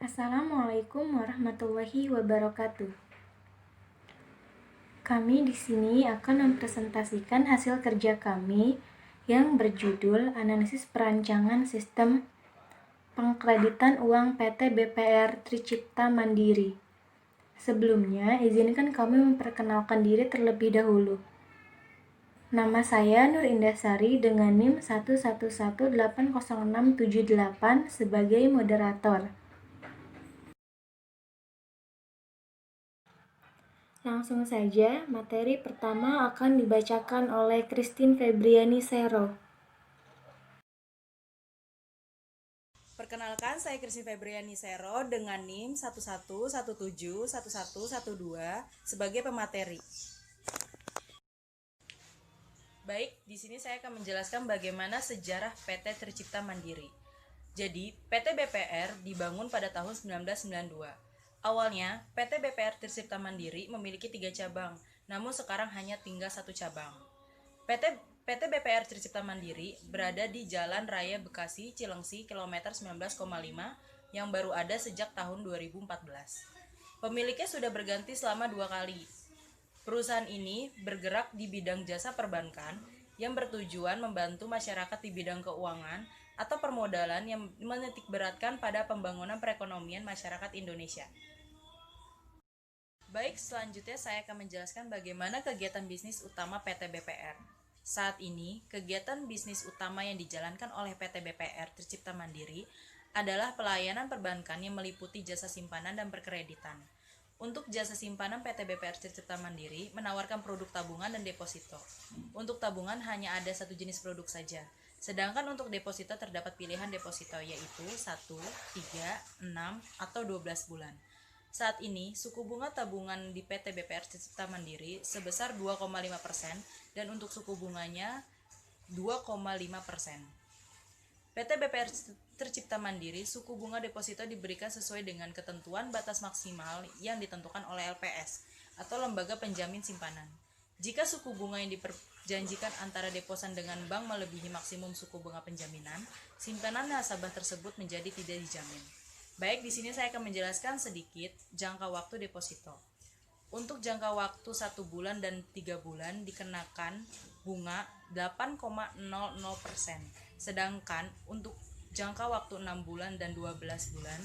Assalamualaikum warahmatullahi wabarakatuh. Kami di sini akan mempresentasikan hasil kerja kami yang berjudul Analisis Perancangan Sistem Pengkreditan Uang PT BPR Tricipta Mandiri. Sebelumnya, izinkan kami memperkenalkan diri terlebih dahulu. Nama saya Nur Indasari dengan NIM 1118068 sebagai moderator. Langsung saja, materi pertama akan dibacakan oleh Christine Febriani Sero. Perkenalkan, saya Christine Febriani Sero dengan NIM 111711112 sebagai pemateri. Baik, di sini saya akan menjelaskan bagaimana sejarah PT Tricipta Mandiri. Jadi, PT BPR dibangun pada tahun 1992. Awalnya, PT BPR Tricipta Mandiri memiliki 3 cabang, namun sekarang hanya tinggal 1 cabang. PT BPR Tricipta Mandiri berada di Jalan Raya Bekasi, Cilengsi, kilometer 19,5 yang baru ada sejak tahun 2014. Pemiliknya sudah berganti selama 2 kali. Perusahaan ini bergerak di bidang jasa perbankan yang bertujuan membantu masyarakat di bidang keuangan atau permodalan yang menitikberatkan pada pembangunan perekonomian masyarakat Indonesia. Baik, selanjutnya saya akan menjelaskan bagaimana kegiatan bisnis utama PT BPR. Saat ini, kegiatan bisnis utama yang dijalankan oleh PT BPR Tricipta Mandiri adalah pelayanan perbankan yang meliputi jasa simpanan dan perkreditan. Untuk jasa simpanan, PT BPR Tricipta Mandiri menawarkan produk tabungan dan deposito. Untuk tabungan hanya ada satu jenis produk saja, sedangkan untuk deposito terdapat pilihan deposito yaitu 1, 3, 6, atau 12 bulan. Saat ini, suku bunga tabungan di PT BPR Tricipta Mandiri sebesar 2,5% dan untuk suku bunganya 2,5%. PT BPR Tricipta Mandiri, suku bunga deposito diberikan sesuai dengan ketentuan batas maksimal yang ditentukan oleh LPS atau Lembaga Penjamin Simpanan. Jika suku bunga yang diperjanjikan antara deposan dengan bank melebihi maksimum suku bunga penjaminan, simpanan nasabah tersebut menjadi tidak dijamin. Baik, di sini saya akan menjelaskan sedikit jangka waktu deposito. Untuk jangka waktu 1 bulan dan 3 bulan dikenakan bunga 8,00%. Sedangkan untuk jangka waktu 6 bulan dan 12 bulan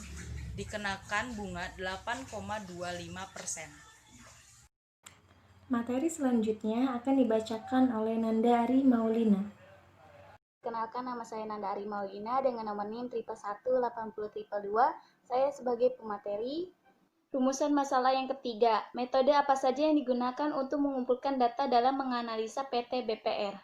dikenakan bunga 8,25%. Materi selanjutnya akan dibacakan oleh Nanda Ari Maulina. Kenalkan, nama saya Nanda Ari Maulina dengan nomor NIM 11180 Saya sebagai pemateri. Rumusan masalah yang ketiga, metode apa saja yang digunakan untuk mengumpulkan data dalam menganalisa PT BPR?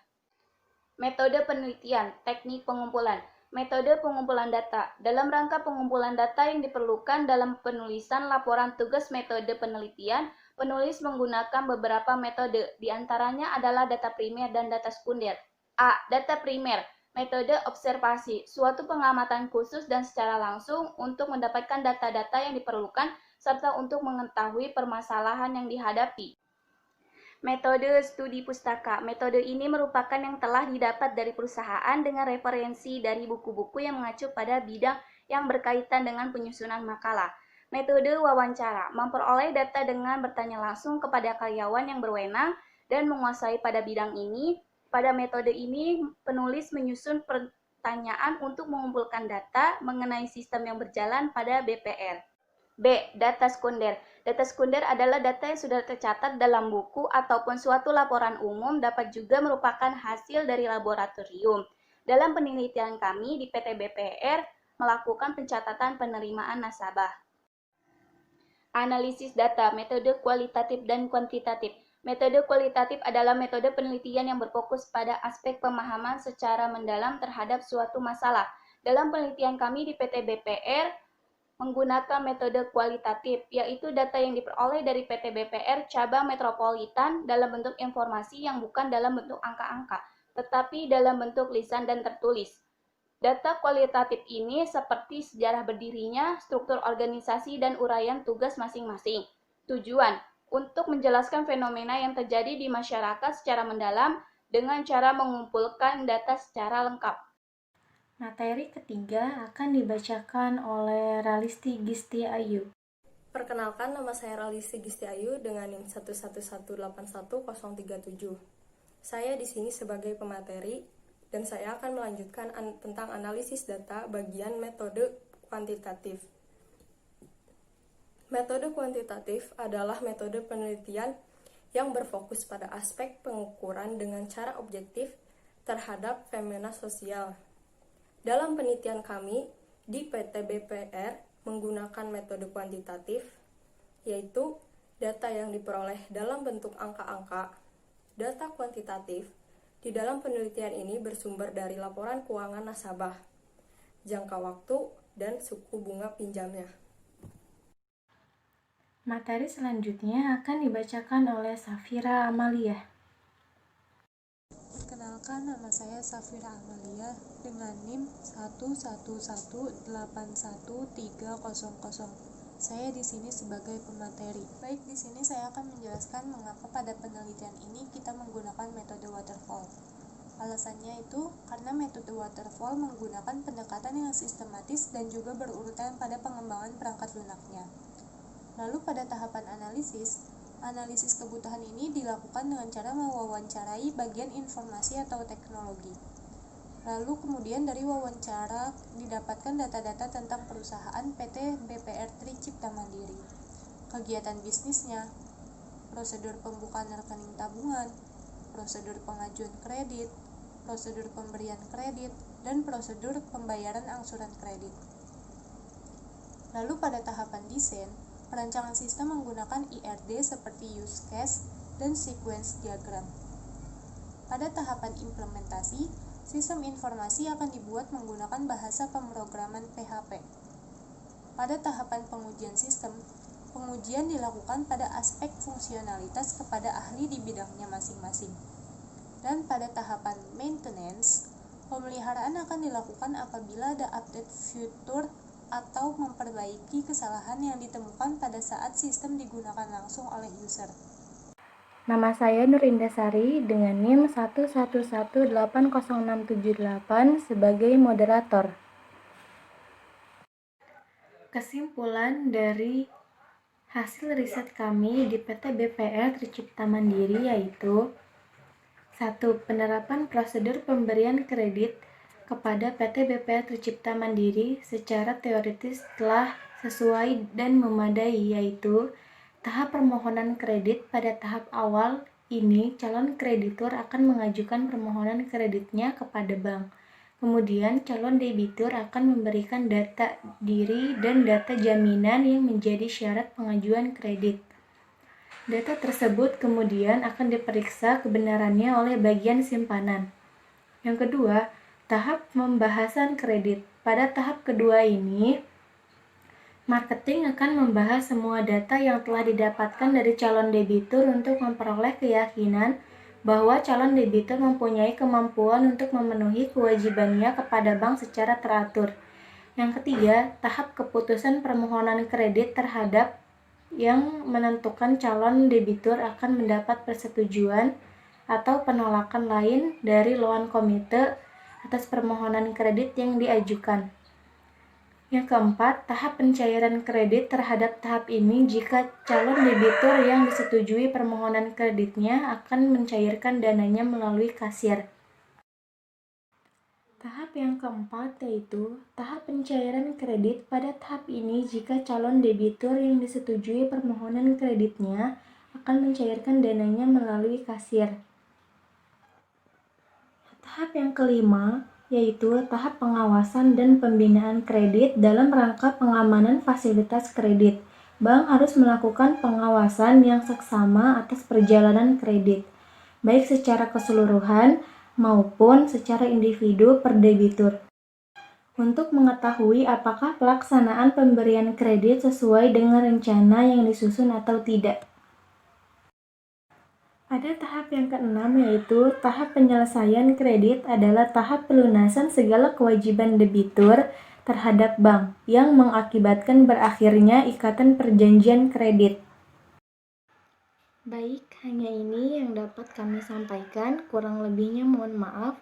Metode penelitian, teknik pengumpulan. Metode pengumpulan data. Dalam rangka pengumpulan data yang diperlukan dalam penulisan laporan tugas metode penelitian, penulis menggunakan beberapa metode, di antaranya adalah data primer dan data sekunder. A. Data primer. Metode observasi, suatu pengamatan khusus dan secara langsung untuk mendapatkan data-data yang diperlukan serta untuk mengetahui permasalahan yang dihadapi. Metode studi pustaka. Metode ini merupakan yang telah didapat dari perusahaan dengan referensi dari buku-buku yang mengacu pada bidang yang berkaitan dengan penyusunan makalah. Metode wawancara, memperoleh data dengan bertanya langsung kepada karyawan yang berwenang dan menguasai pada bidang ini. Pada metode ini, penulis menyusun pertanyaan untuk mengumpulkan data mengenai sistem yang berjalan pada BPR. B. Data sekunder. Data sekunder adalah data yang sudah tercatat dalam buku ataupun suatu laporan umum, dapat juga merupakan hasil dari laboratorium. Dalam penelitian kami di PT BPR melakukan pencatatan penerimaan nasabah. Analisis data, metode kualitatif dan kuantitatif. Metode kualitatif adalah metode penelitian yang berfokus pada aspek pemahaman secara mendalam terhadap suatu masalah. Dalam penelitian kami di PT BPR menggunakan metode kualitatif, yaitu data yang diperoleh dari PT BPR cabang metropolitan dalam bentuk informasi yang bukan dalam bentuk angka-angka, tetapi dalam bentuk lisan dan tertulis. Data kualitatif ini seperti sejarah berdirinya, struktur organisasi, dan uraian tugas masing-masing. Tujuan untuk menjelaskan fenomena yang terjadi di masyarakat secara mendalam dengan cara mengumpulkan data secara lengkap. Materi ketiga akan dibacakan oleh Ralisti Gisti Ayu. Perkenalkan, nama saya Ralisti Gisti Ayu dengan NIM 111810137. Saya di sini sebagai pemateri dan saya akan melanjutkan tentang analisis data bagian metode kuantitatif. Metode kuantitatif adalah metode penelitian yang berfokus pada aspek pengukuran dengan cara objektif terhadap fenomena sosial. Dalam penelitian kami di PT BPR menggunakan metode kuantitatif, yaitu data yang diperoleh dalam bentuk angka-angka. Data kuantitatif di dalam penelitian ini bersumber dari laporan keuangan nasabah, jangka waktu, dan suku bunga pinjamnya. Materi selanjutnya akan dibacakan oleh Safira Amalia. Perkenalkan, nama saya Safira Amalia dengan NIM 11181313000. Saya di sini sebagai pemateri. Baik, di sini saya akan menjelaskan mengapa pada penelitian ini kita menggunakan metode waterfall. Alasannya itu karena metode waterfall menggunakan pendekatan yang sistematis dan juga berurutan pada pengembangan perangkat lunaknya. Lalu pada tahapan analisis kebutuhan ini dilakukan dengan cara mewawancarai bagian informasi atau teknologi. Lalu kemudian dari wawancara didapatkan data-data tentang perusahaan PT BPR Tricipta Mandiri, kegiatan bisnisnya, prosedur pembukaan rekening tabungan, prosedur pengajuan kredit, prosedur pemberian kredit, dan prosedur pembayaran angsuran kredit. Lalu pada tahapan desain, perancangan sistem menggunakan IRD seperti use case dan sequence diagram. Pada tahapan implementasi, sistem informasi akan dibuat menggunakan bahasa pemrograman PHP. Pada tahapan pengujian sistem, pengujian dilakukan pada aspek fungsionalitas kepada ahli di bidangnya masing-masing. Dan pada tahapan maintenance, pemeliharaan akan dilakukan apabila ada update fitur atau memperbaiki kesalahan yang ditemukan pada saat sistem digunakan langsung oleh user. Nama saya Nur Indasari dengan NIM 111800678 sebagai moderator. Kesimpulan dari hasil riset kami di PT BPR Tricipta Mandiri yaitu 1. Penerapan prosedur pemberian kredit kepada PT BPR Tricipta Mandiri secara teoritis telah sesuai dan memadai, yaitu tahap permohonan kredit. Pada tahap awal ini, calon kreditur akan mengajukan permohonan kreditnya kepada bank. Kemudian, calon debitur akan memberikan data diri dan data jaminan yang menjadi syarat pengajuan kredit. Data tersebut kemudian akan diperiksa kebenarannya oleh bagian simpanan. Yang kedua, tahap pembahasan kredit. Pada tahap kedua ini, marketing akan membahas semua data yang telah didapatkan dari calon debitur untuk memperoleh keyakinan bahwa calon debitur mempunyai kemampuan untuk memenuhi kewajibannya kepada bank secara teratur. Yang ketiga, tahap keputusan permohonan kredit terhadap yang menentukan calon debitur akan mendapat persetujuan atau penolakan lain dari loan komite atas permohonan kredit yang diajukan. Yang keempat, tahap pencairan kredit terhadap tahap ini jika calon debitur yang disetujui permohonan kreditnya akan mencairkan dananya melalui kasir. Tahap yang keempat yaitu tahap pencairan kredit. Pada tahap ini jika calon debitur yang disetujui permohonan kreditnya akan mencairkan dananya melalui kasir. Tahap yang kelima yaitu tahap pengawasan dan pembinaan kredit dalam rangka pengamanan fasilitas kredit. Bank harus melakukan pengawasan yang seksama atas perjalanan kredit, baik secara keseluruhan maupun secara individu per debitur, untuk mengetahui apakah pelaksanaan pemberian kredit sesuai dengan rencana yang disusun atau tidak. Ada tahap yang keenam yaitu tahap penyelesaian kredit adalah tahap pelunasan segala kewajiban debitur terhadap bank yang mengakibatkan berakhirnya ikatan perjanjian kredit. Baik, hanya ini yang dapat kami sampaikan, kurang lebihnya mohon maaf.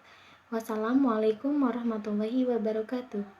Wassalamualaikum warahmatullahi wabarakatuh.